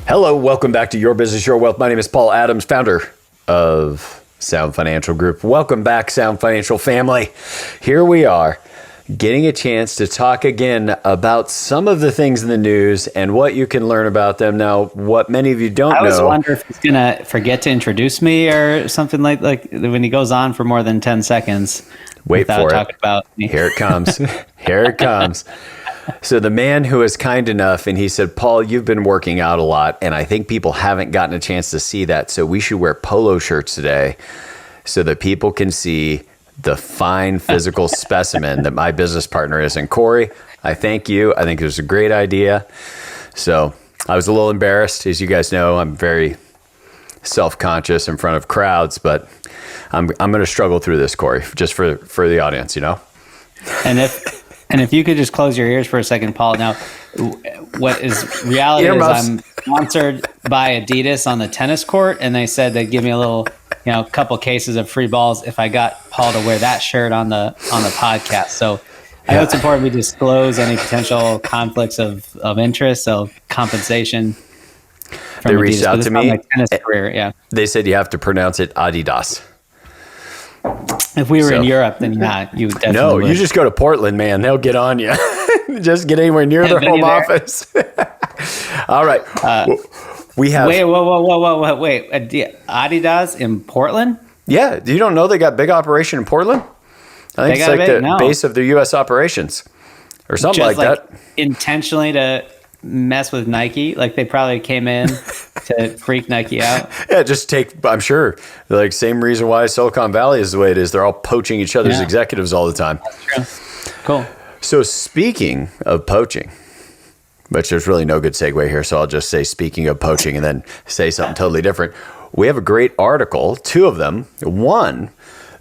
Hello, welcome back to Your Business, Your Wealth. My name is Paul Adams, founder of Sound Financial Group. Welcome back, Sound Financial family. Here we are, getting a chance to talk again about some of the things in the news and what you can learn about them. Now, what many of you don't know. I always wonder if he's going to forget to introduce me or something like when he goes on for more than 10 seconds. Wait for it. About me. Here it comes. Here it comes. So the man who is kind enough, and he said, Paul, you've been working out a lot, and I think people haven't gotten a chance to see that. So we should wear polo shirts today so that people can see the fine physical specimen that my business partner is. And Corey, I thank you. I think it was a great idea. So I was a little embarrassed. As you guys know, I'm very self-conscious in front of crowds, but I'm going to struggle through this, Corey, just for the audience, you know? And if you could just close your ears for a second, Paul. Now, what is reality is I'm sponsored by Adidas on the tennis court, and they said they'd give me a little, couple cases of free balls if I got Paul to wear that shirt on the podcast. So I know it's important we disclose any potential conflicts of interest, so compensation. They reached out to me. My tennis career, yeah. They said you have to pronounce it Adidas. If we were in Europe, then you definitely would. You just go to Portland, man. They'll get on you. Just get anywhere near their home office. All right. We have... Wait. Adidas in Portland? Yeah. You don't know they got big operation in Portland? I think it's like the base of their U.S. operations or something like that. Intentionally to mess with Nike, like they probably came in to freak Nike out. Yeah, I'm sure, like same reason why Silicon Valley is the way it is. They're all poaching each other's executives all the time. That's true. Cool. So speaking of poaching, which there's really no good segue here, so I'll just say speaking of poaching and then say something totally different. We have a great article, two of them. One,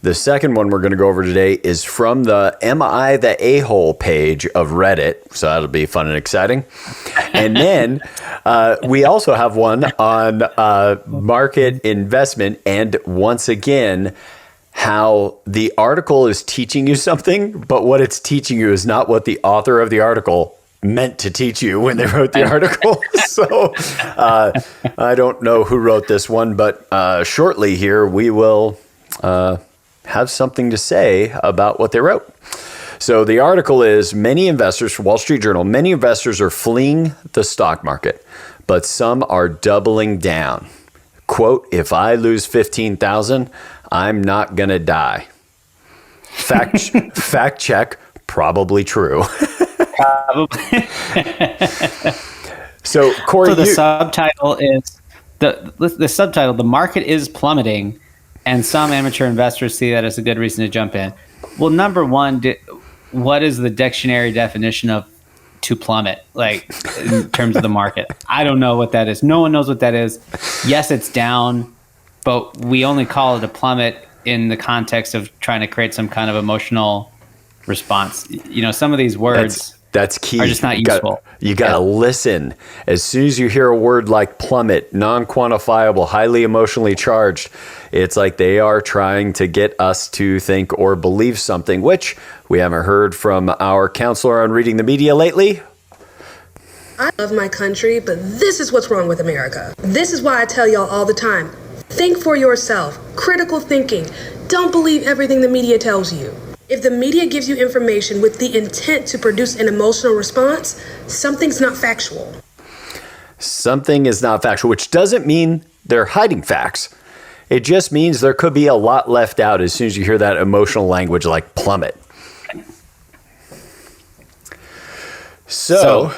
the second one we're going to go over today is from the Am I the A-hole page of Reddit. So that'll be fun and exciting. And then we also have one on market investment. And once again, how the article is teaching you something, but what it's teaching you is not what the author of the article meant to teach you when they wrote the article. So I don't know who wrote this one, but shortly here we will... have something to say about what they wrote. So the article is, many investors, from Wall Street Journal, many investors are fleeing the stock market, but some are doubling down. Quote, if I lose 15,000, I'm not going to die. Fact check, probably true. Probably. So Corey, the subtitle is, the subtitle, the market is plummeting, and some amateur investors see that as a good reason to jump in. Well, number one, what is the dictionary definition of to plummet, like in terms of the market? I don't know what that is. No one knows what that is. Yes, it's down, but we only call it a plummet in the context of trying to create some kind of emotional response. Some of these words... That's key. Are just not useful. You got to listen. As soon as you hear a word like plummet, non-quantifiable, highly emotionally charged, it's like they are trying to get us to think or believe something, which we haven't heard from our counselor on reading the media lately. I love my country, but this is what's wrong with America. This is why I tell y'all all the time, think for yourself, critical thinking. Don't believe everything the media tells you. If the media gives you information with the intent to produce an emotional response, something's not factual. Something is not factual, which doesn't mean they're hiding facts. It just means there could be a lot left out as soon as you hear that emotional language like plummet. So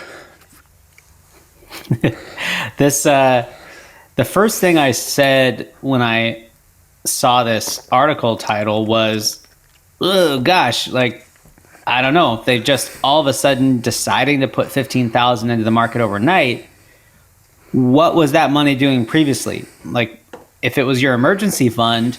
this, the first thing I said when I saw this article title was, oh gosh, like, I don't know if they've just all of a sudden deciding to put 15,000 into the market overnight. What was that money doing previously? Like, if it was your emergency fund,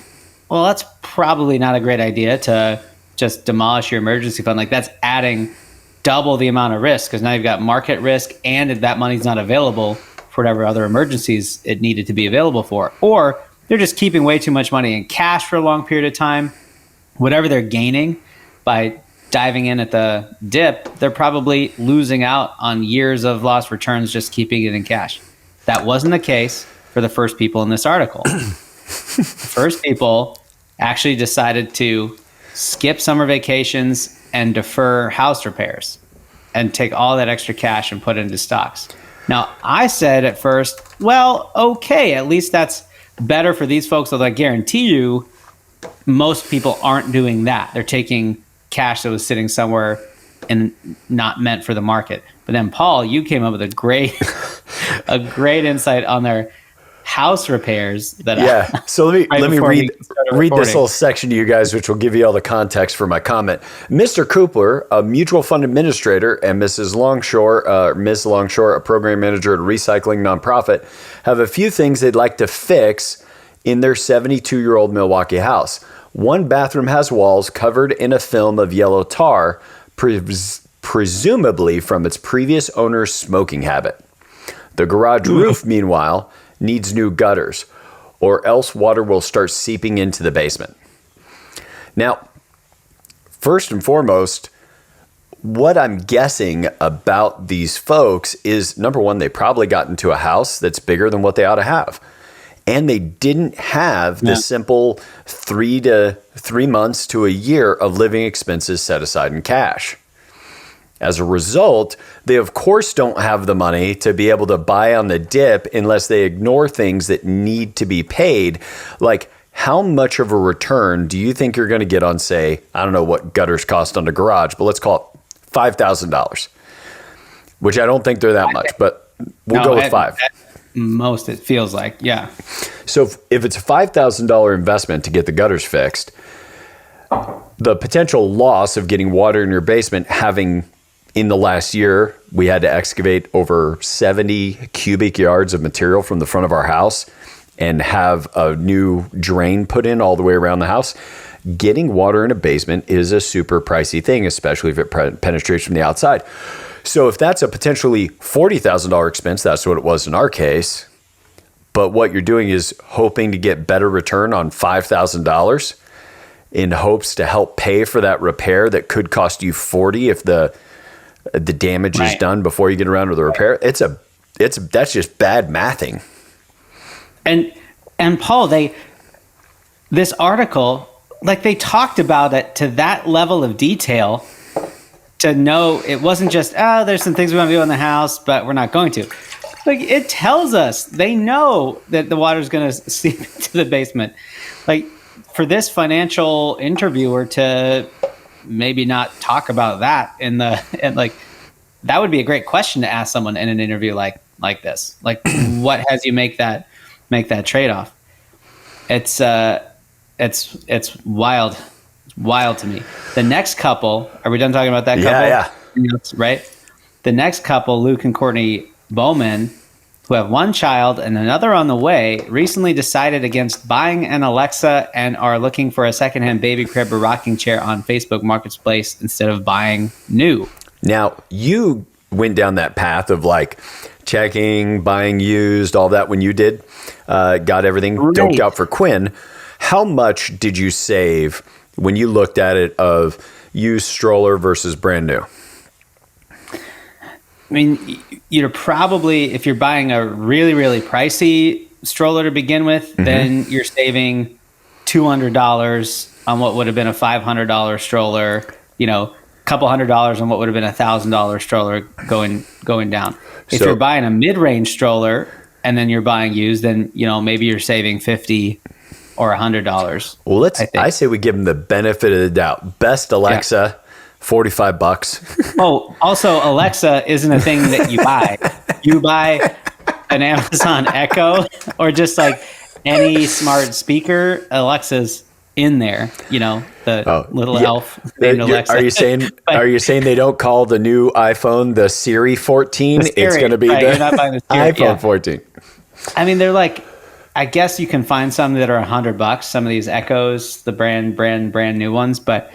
well, that's probably not a great idea to just demolish your emergency fund. Like, that's adding double the amount of risk, because now you've got market risk and that money's not available for whatever other emergencies it needed to be available for. Or they're just keeping way too much money in cash for a long period of time. Whatever they're gaining by diving in at the dip, they're probably losing out on years of lost returns just keeping it in cash. That wasn't the case for the first people in this article. The first people actually decided to skip summer vacations and defer house repairs and take all that extra cash and put it into stocks. Now, I said at first, well, okay, at least that's better for these folks. Although I guarantee you, most people aren't doing that. They're taking cash that was sitting somewhere and not meant for the market. But then, Paul, you came up with a great insight on their house repairs. So let me read this little section to you guys, which will give you all the context for my comment. Mr. Cooper, a mutual fund administrator, and Ms. Longshore, a program manager at a recycling nonprofit, have a few things they'd like to fix in their 72-year-old Milwaukee house. One bathroom has walls covered in a film of yellow tar, presumably from its previous owner's smoking habit. The garage roof, meanwhile, needs new gutters, or else water will start seeping into the basement. Now, first and foremost, what I'm guessing about these folks is, number one, they probably got into a house that's bigger than what they ought to have. And they didn't have the simple 3 months to a year of living expenses set aside in cash. As a result, they of course don't have the money to be able to buy on the dip unless they ignore things that need to be paid. Like, how much of a return do you think you're going to get on, say, I don't know what gutters cost on a garage, but let's call it $5,000, which I don't think they're that much, but we'll go with five. Most, it feels like, yeah. So if it's a $5,000 investment to get the gutters fixed, the potential loss of getting water in your basement, having in the last year, we had to excavate over 70 cubic yards of material from the front of our house and have a new drain put in all the way around the house. Getting water in a basement is a super pricey thing, especially if it penetrates from the outside. So if that's a potentially $40,000 expense, that's what it was in our case. But what you're doing is hoping to get better return on $5,000 in hopes to help pay for that repair that could cost you $40,000 if the damage is done before you get around to the repair. That's just bad mathing. And Paul, this article, like, they talked about it to that level of detail to know it wasn't just, there's some things we want to do in the house, but we're not going to. Like, it tells us they know that the water's going to seep into the basement. Like, for this financial interviewer to maybe not talk about that and that would be a great question to ask someone in an interview like this. Like, what has you make that trade-off? It's wild. It's wild to me. The next couple, are we done talking about that couple? Yeah. Right? The next couple, Luke and Courtney Bowman, who have one child and another on the way, recently decided against buying an Alexa and are looking for a secondhand baby crib or rocking chair on Facebook Marketplace instead of buying new. Now, you went down that path of like checking, buying used, all that when you did, got everything doped out for Quinn. How much did you save when you looked at it of used stroller versus brand new? I mean, you're probably, if you're buying a really, really pricey stroller to begin with, then you're saving $200 on what would have been a $500 stroller, a couple $100 on what would have been a $1,000 stroller going down. If you're buying a mid-range stroller and then you're buying used, then, maybe you're saving $50 or $100. Well, I say we give them the benefit of the doubt. Best Alexa, $45. Oh, also, Alexa isn't a thing that you buy. You buy an Amazon Echo or just like any smart speaker. Alexa's in there, the little elf named Alexa. Are you saying they don't call the new iPhone the Siri 14? It's going to be you're not buying the Siri, iPhone 14. I mean, they're like, I guess you can find some that are $100. Some of these Echoes, the brand new ones, but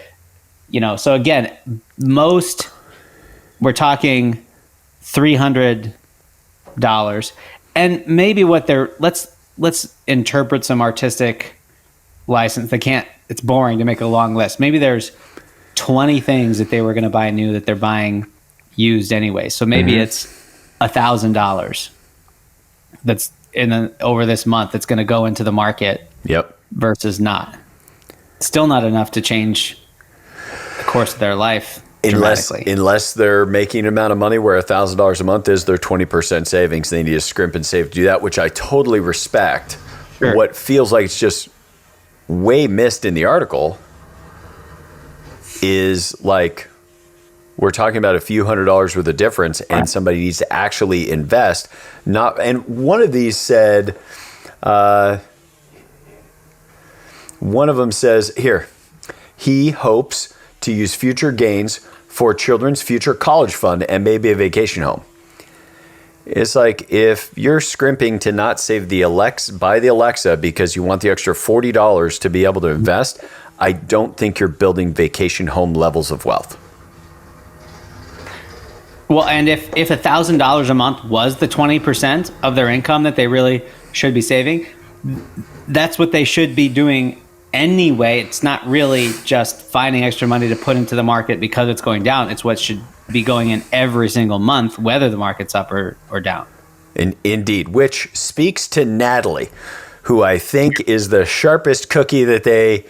so again, most we're talking $300, and maybe what they're let's interpret some artistic license. It's boring to make a long list. Maybe there's 20 things that they were going to buy new that they're buying used anyway. So maybe it's $1,000. that's over this month that's going to go into the market. Yep. Versus not. Still not enough to change the course of their life dramatically. Unless they're making an amount of money where $1,000 a month is their 20% savings. They need to scrimp and save to do that, which I totally respect. Sure. What feels like it's just way missed in the article is like we're talking about a few $100s worth of difference, and somebody needs to actually invest. And one of these said, one of them says here, he hopes to use future gains for children's future college fund and maybe a vacation home. It's like if you're scrimping to not save buy the Alexa because you want the extra $40 to be able to invest, I don't think you're building vacation home levels of wealth. Well, and if $1,000 a month was the 20% of their income that they really should be saving, that's what they should be doing anyway. It's not really just finding extra money to put into the market because it's going down. It's what should be going in every single month, whether the market's up or down. Indeed, which speaks to Natalie, who I think is the sharpest cookie that they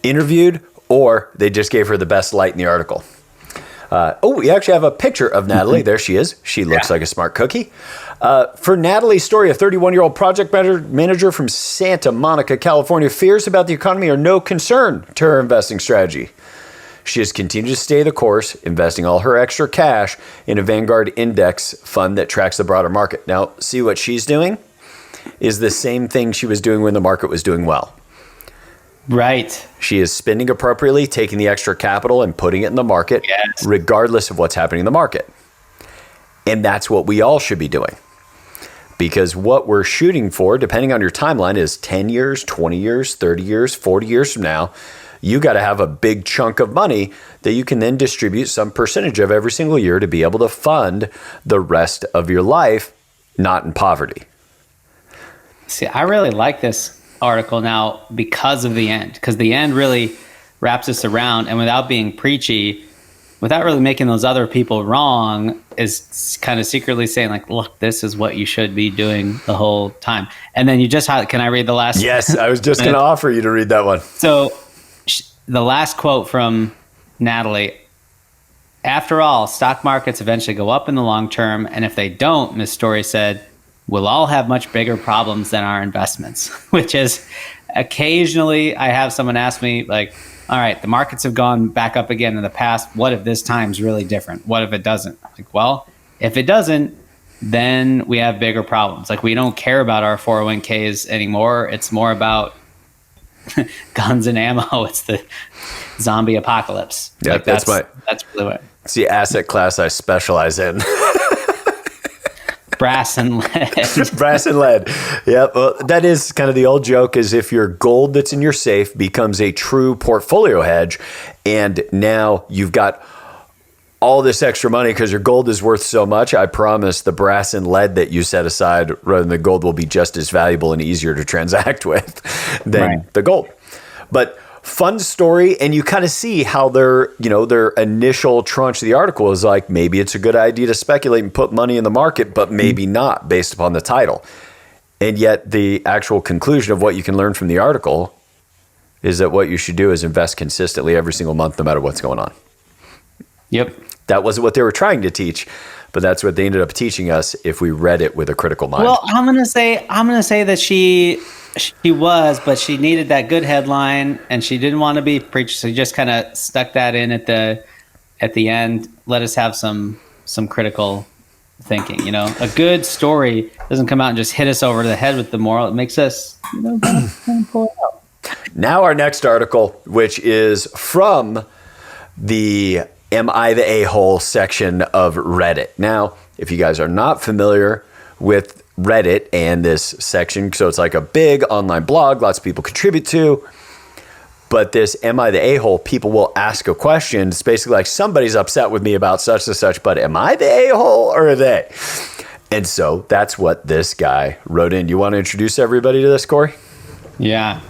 interviewed, or they just gave her the best light in the article. We actually have a picture of Natalie. There she is. She looks like a smart cookie. For Natalie's story, a 31-year-old project manager from Santa Monica, California, fears about the economy are no concern to her investing strategy. She has continued to stay the course, investing all her extra cash in a Vanguard index fund that tracks the broader market. Now, see what she's doing is the same thing she was doing when the market was doing well. Right. She is spending appropriately, taking the extra capital and putting it in the market, yes, regardless of what's happening in the market. And that's what we all should be doing. Because what we're shooting for, depending on your timeline, is 10 years, 20 years, 30 years, 40 years from now. You got to have a big chunk of money that you can then distribute some percentage of every single year to be able to fund the rest of your life, not in poverty. See, I really like this article now because of the end, because the end really wraps us around, and without being preachy, without really making those other people wrong, is kind of secretly saying like, look, this is what you should be doing the whole time. And then you just can I read the last? Yes, I was just going to offer you to read that one. So the last quote from Natalie: after all, stock markets eventually go up in the long term, and if they don't, Ms. Story said, we'll all have much bigger problems than our investments. Which is, occasionally I have someone ask me like, all right, the markets have gone back up again in the past. What if this time's really different? What if it doesn't? I'm like, well, if it doesn't, then we have bigger problems. Like, we don't care about our 401ks anymore. It's more about guns and ammo. It's the zombie apocalypse. Yeah, like that's really what. It's the asset class I specialize in. Brass and lead. Brass and lead. Yep. Well, that is kind of the old joke, is if your gold that's in your safe becomes a true portfolio hedge, and now you've got all this extra money because your gold is worth so much, I promise the brass and lead that you set aside rather than the gold will be just as valuable and easier to transact with than the gold. But fun story, and you kind of see how their initial tranche of the article is like, maybe it's a good idea to speculate and put money in the market, but maybe not based upon the title. And yet the actual conclusion of what you can learn from the article is that what you should do is invest consistently every single month, no matter what's going on. Yep. That wasn't what they were trying to teach, but that's what they ended up teaching us if we read it with a critical mind. Well, I'm gonna say that she was, but she needed that good headline, and she didn't want to be preached, so she just kind of stuck that in at the end. Let us have some critical thinking. A good story doesn't come out and just hit us over the head with the moral. It makes us kind of pull it out. Now our next article, which is from the Am I the A-hole section of Reddit. Now, if you guys are not familiar with Reddit and this section, so it's like a big online blog, lots of people contribute to, but this Am I the A-hole, people will ask a question. It's basically like, somebody's upset with me about such and such, but am I the A-hole or are they? And so that's what this guy wrote in. You want to introduce everybody to this, Corey? Yeah.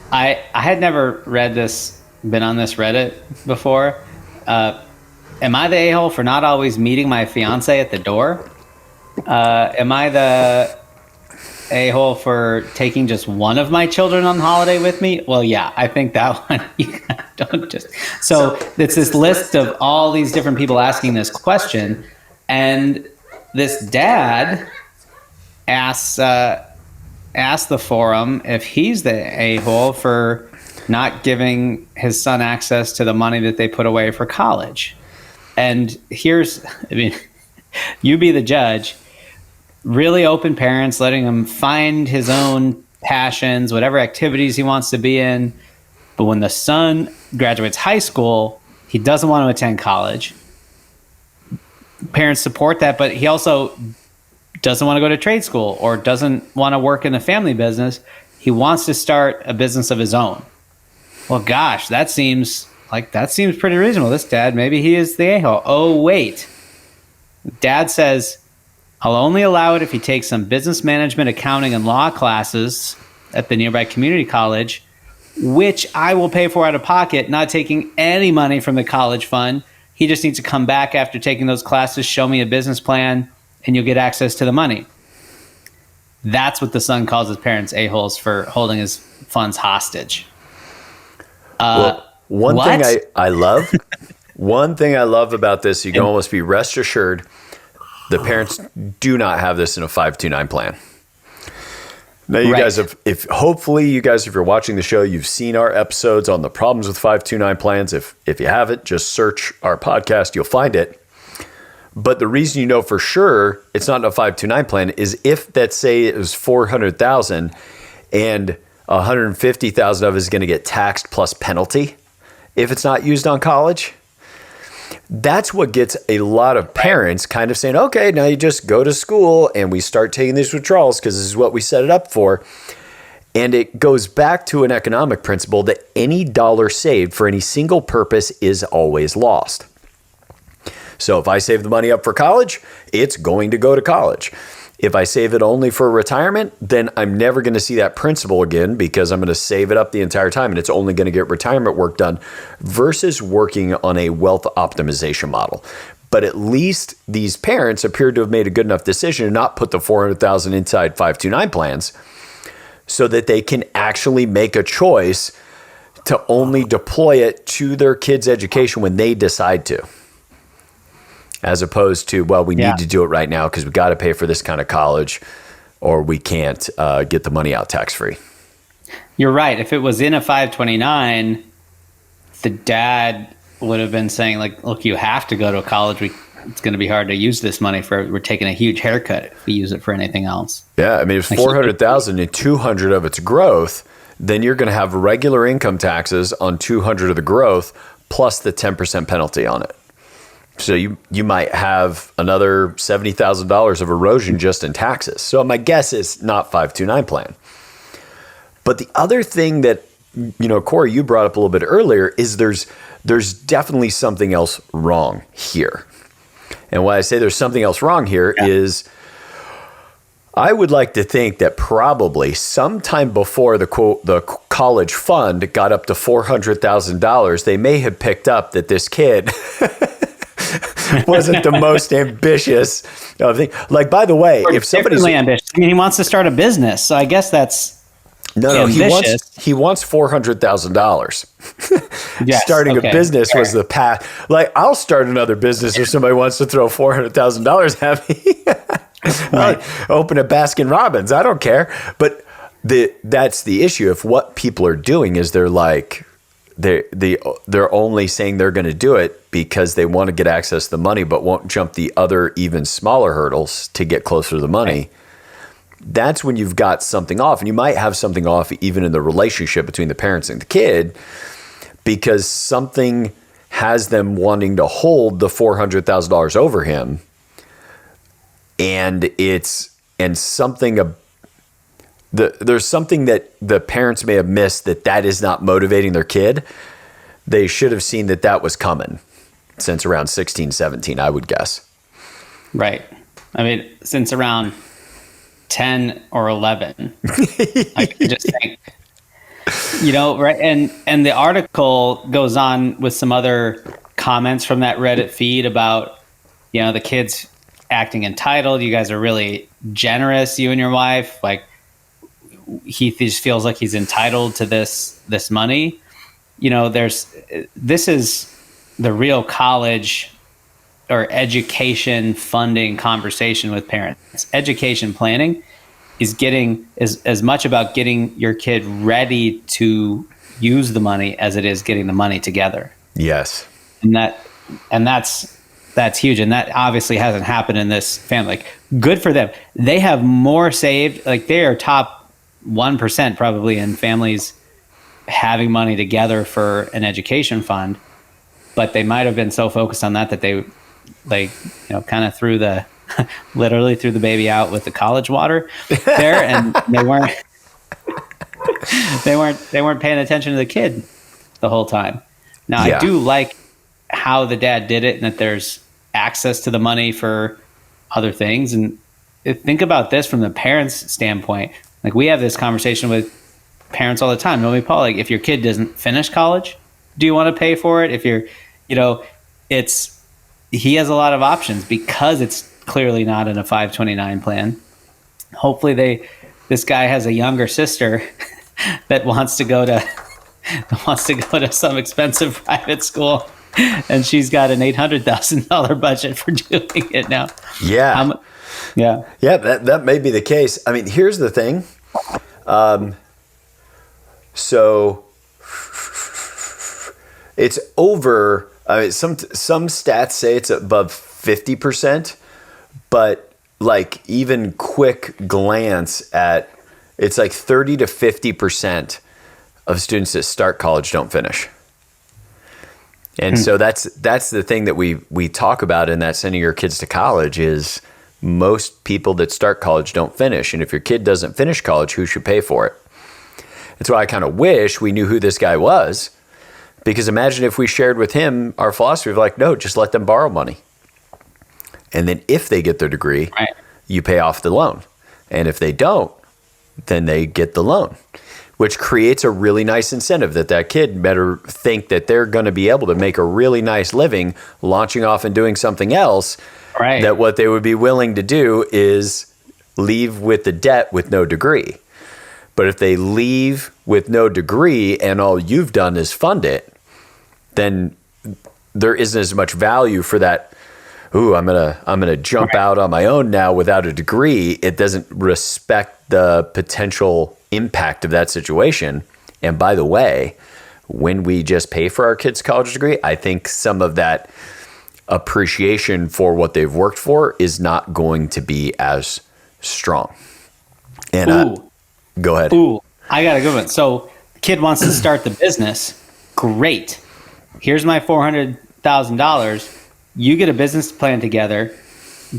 I had never been on this Reddit before. Am I the a-hole for not always meeting my fiance at the door? Am I the a-hole for taking just one of my children on holiday with me? Well, yeah, I think that one, you don't just. So it's this list of all these different people asking this question. And this dad asks the forum if he's the a-hole for not giving his son access to the money that they put away for college. And you be the judge. Really open parents, letting him find his own passions, whatever activities he wants to be in. But when the son graduates high school, he doesn't want to attend college. Parents support that, but he also doesn't want to go to trade school or doesn't want to work in the family business. He wants to start a business of his own. Well, gosh, that seems pretty reasonable. This dad, maybe he is the a-hole. Oh, wait. Dad says, I'll only allow it if he takes some business management, accounting, and law classes at the nearby community college, which I will pay for out of pocket, not taking any money from the college fund. He just needs to come back after taking those classes, show me a business plan, and you'll get access to the money. That's what the son calls his parents a-holes for holding his funds hostage. One thing I love, one thing I love about this, you can almost be rest assured, the parents do not have this in a 529 plan. Now, you guys have, if you're watching the show, you've seen our episodes on the problems with 529 plans. If you haven't, just search our podcast, you'll find it. But the reason you know for sure it's not in a 529 plan is if, let's say, it was $400,000 and $150,000 of it is going to get taxed plus penalty if it's not used on college. That's what gets a lot of parents kind of saying, okay, now you just go to school and we start taking these withdrawals because this is what we set it up for. And it goes back to an economic principle that any dollar saved for any single purpose is always lost. So if I save the money up for college, it's going to go to college. If I save it only for retirement, then I'm never going to see that principal again because I'm going to save it up the entire time and it's only going to get retirement work done versus working on a wealth optimization model. But at least these parents appear to have made a good enough decision to not put the $400,000 inside 529 plans so that they can actually make a choice to only deploy it to their kids' education when they decide to. As opposed to, well, we need to do it right now because we got to pay for this kind of college or we can't get the money out tax-free. You're right. If it was in a 529, the dad would have been saying, like, look, you have to go to a college. It's going to be hard to use this money we're taking a huge haircut if we use it for anything else. Yeah. I mean, if $400,000 and $200 of its growth, then you're going to have regular income taxes on $200 of the growth plus the 10% penalty on it. So you might have another $70,000 of erosion just in taxes. So my guess is not 529 plan. But the other thing that, Corey, you brought up a little bit earlier is there's definitely something else wrong here. And why I say there's something else wrong here is I would like to think that probably sometime before the college fund got up to $400,000, they may have picked up that this kid wasn't the most ambitious thing. Like, by the way, if somebody's ambitious, I mean, he wants to start a business, so I guess that's ambitious. He wants $400,000. Yes, starting a business was the path. Like, I'll start another business if somebody wants to throw $400,000 at me. Right. Open a Baskin Robbins. I don't care. But that's the issue. If what people are doing is they're only saying they're going to do it because they want to get access to the money, but won't jump the other even smaller hurdles to get closer to the money. Right. That's when you've got something off, and you might have something off even in the relationship between the parents and the kid because something has them wanting to hold the $400,000 over him, and there's something that the parents may have missed that is not motivating their kid. They should have seen that was coming since around 16, 17, I would guess. Right. I mean, since around 10 or 11, I just think, right. And the article goes on with some other comments from that Reddit feed about, the kids acting entitled. You guys are really generous, you and your wife. Like, he just feels like he's entitled to this money. This is the real college or education funding conversation with parents. Education planning is getting as much about getting your kid ready to use the money as it is getting the money together. Yes. And that's huge. And that obviously hasn't happened in this family. Like, good for them. They have more saved. Like, they are top 1% probably in families having money together for an education fund, but they might have been so focused on that they kind of literally threw the baby out with the college water there, and they weren't paying attention to the kid the whole time. Now, I do like how the dad did it, and that there's access to the money for other things. And think about this from the parents' standpoint. Like, we have this conversation with parents all the time. No, Paul, like, if your kid doesn't finish college, do you want to pay for it? If you're, he has a lot of options because it's clearly not in a 529 plan. Hopefully this guy has a younger sister that wants to go to some expensive private school, and she's got an $800,000 budget for doing it now. Yeah. That may be the case. I mean, here's the thing. So it's over. I mean, some stats say it's above 50%, but like, even quick glance at, it's like 30 to 50% of students that start college don't finish. And so that's the thing that we talk about in that sending your kids to college is most people that start college don't finish. And if your kid doesn't finish college, who should pay for it? That's why I kind of wish we knew who this guy was, because imagine if we shared with him our philosophy of like, no, just let them borrow money. And then if they get their degree, right, you pay off the loan. And if they don't, then they get the loan, which creates a really nice incentive that kid better think that they're going to be able to make a really nice living launching off and doing something else. Right. That what they would be willing to do is leave with the debt with no degree. But if they leave with no degree and all you've done is fund it, then there isn't as much value for that. Ooh, I'm gonna jump out on my own now without a degree. It doesn't respect the potential impact of that situation. And by the way, when we just pay for our kids' college degree, I think some of that appreciation for what they've worked for is not going to be as strong. And go ahead. Ooh, I got a good one. So, kid wants to start the business. Great. Here's my $400,000. You get a business plan together.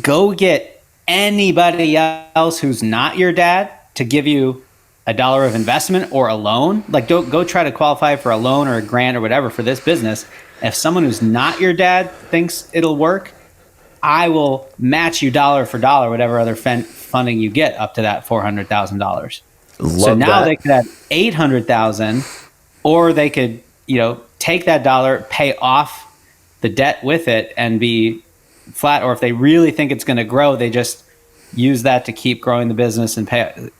Go get anybody else who's not your dad to give you $1 of investment or a loan. Like, don't go try to qualify for a loan or a grant or whatever for this business. If someone who's not your dad thinks it'll work, I will match you dollar for dollar, whatever other funding you get up to that $400,000. So now they could have $800,000, or they could, take that dollar, pay off the debt with it, and be flat. Or if they really think it's going to grow, they just use that to keep growing the business and pay,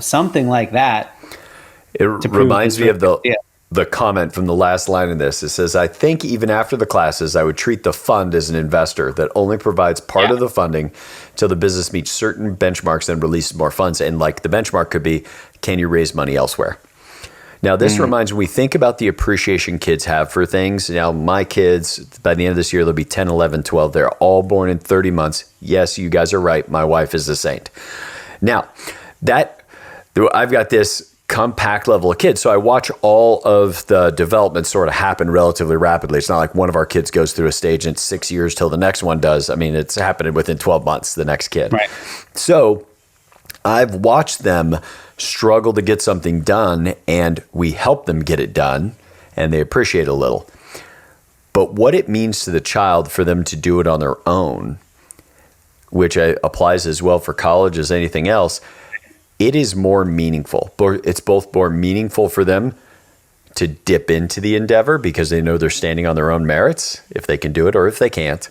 something like that. It reminds me of the comment from the last line of this. It says, I think even after the classes, I would treat the fund as an investor that only provides part of the funding till the business meets certain benchmarks and releases more funds. And like, the benchmark could be, can you raise money elsewhere? Now, this reminds me, we think about the appreciation kids have for things. Now, my kids, by the end of this year, they'll be 10, 11, 12. They're all born in 30 months. Yes, you guys are right. My wife is a saint. Now, I've got this compact level of kids. So I watch all of the development sort of happen relatively rapidly. It's not like one of our kids goes through a stage and it's 6 years till the next one does. I mean, it's happening within 12 months, the next kid. Right. So I've watched them struggle to get something done, and we help them get it done, and they appreciate it a little. But what it means to the child for them to do it on their own, which applies as well for college as anything else, it is more meaningful. It's both more meaningful for them to dip into the endeavor because they know they're standing on their own merits, if they can do it or if they can't.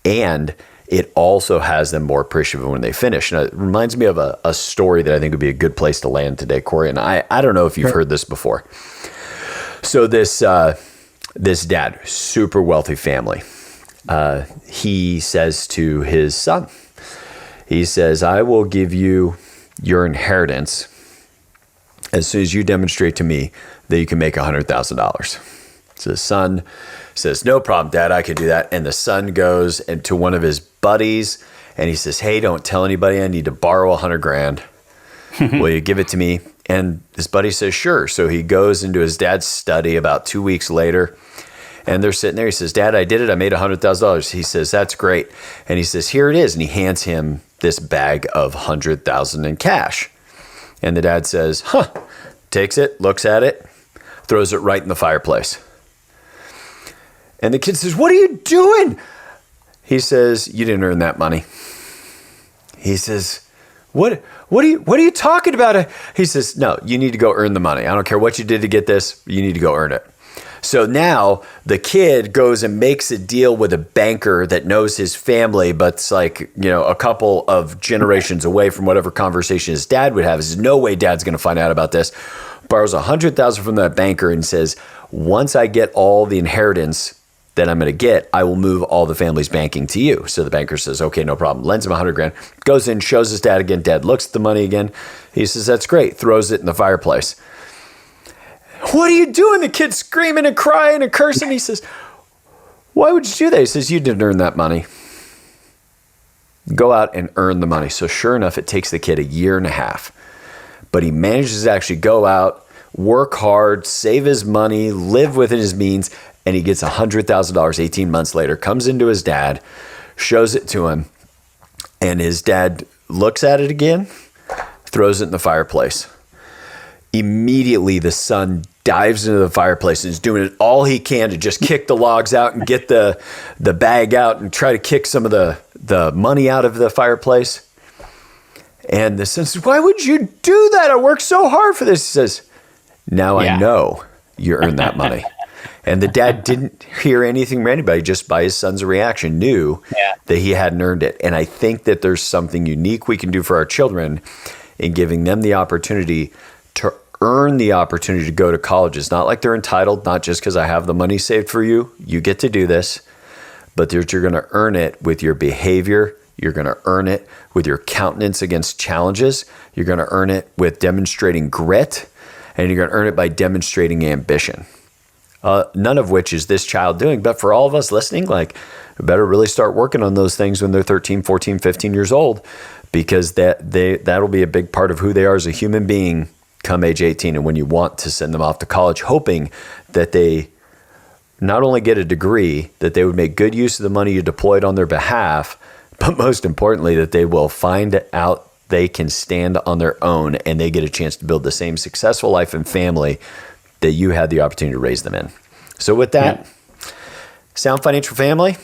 And it also has them more appreciative when they finish. And it reminds me of a story that I think would be a good place to land today, Corey. And I don't know if you've heard this before. So this dad, super wealthy family, he says to his son, he says, I will give you your inheritance as soon as you demonstrate to me that you can make $100,000. So the son says, no problem, Dad, I can do that. And the son goes into one of his buddies and he says, hey, don't tell anybody, I need to borrow $100,000. Will you give it to me? And his buddy says, sure. So he goes into his dad's study about 2 weeks later, and they're sitting there. He says, Dad, I did it. I made $100,000. He says, that's great. And he says, here it is. And he hands him this bag of $100,000 in cash. And the dad says, takes it, looks at it, throws it right in the fireplace. And the kid says, what are you doing? He says, you didn't earn that money. He says, what are you talking about? He says, no, you need to go earn the money. I don't care what you did to get this. You need to go earn it. So now the kid goes and makes a deal with a banker that knows his family, but it's like, a couple of generations away from whatever conversation his dad would have. He says, no way Dad's going to find out about this. Borrows $100,000 from that banker and says, once I get all the inheritance that I'm going to get, I will move all the family's banking to you. So the banker says, okay, no problem. Lends him $100,000, goes in, shows his dad again. Dad looks at the money again. He says, that's great. Throws it in the fireplace. What are you doing? The kid's screaming and crying and cursing. He says, why would you do that? He says, you didn't earn that money. Go out and earn the money. So sure enough, it takes the kid 1.5 years, but he manages to actually go out, work hard, save his money, live within his means, and he gets $100,000 18 months later, comes into his dad, shows it to him, and his dad looks at it again, throws it in the fireplace. Immediately, the son dives into the fireplace and is doing it all he can to just kick the logs out and get the bag out and try to kick some of the money out of the fireplace. And the son says, why would you do that? I worked so hard for this. He says, now I know you earned that money. And the dad didn't hear anything from anybody, just by his son's reaction, knew that he hadn't earned it. And I think that there's something unique we can do for our children in giving them the opportunity to earn the opportunity to go to college. It's not like they're entitled, not just because I have the money saved for you. You get to do this, but you're going to earn it with your behavior. You're going to earn it with your countenance against challenges. You're going to earn it with demonstrating grit, and you're going to earn it by demonstrating ambition. None of which is this child doing. But for all of us listening, we better really start working on those things when they're 13, 14, 15 years old, because that'll be a big part of who they are as a human being come age 18. And when you want to send them off to college, hoping that they not only get a degree, that they would make good use of the money you deployed on their behalf, but most importantly, that they will find out they can stand on their own and they get a chance to build the same successful life and family that you had the opportunity to raise them in. So with that, Sound Financial Family,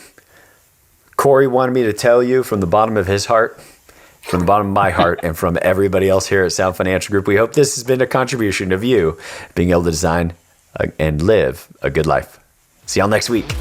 Corey wanted me to tell you from the bottom of his heart, from the bottom of my heart, and from everybody else here at Sound Financial Group, we hope this has been a contribution of you being able to design and live a good life. See y'all next week.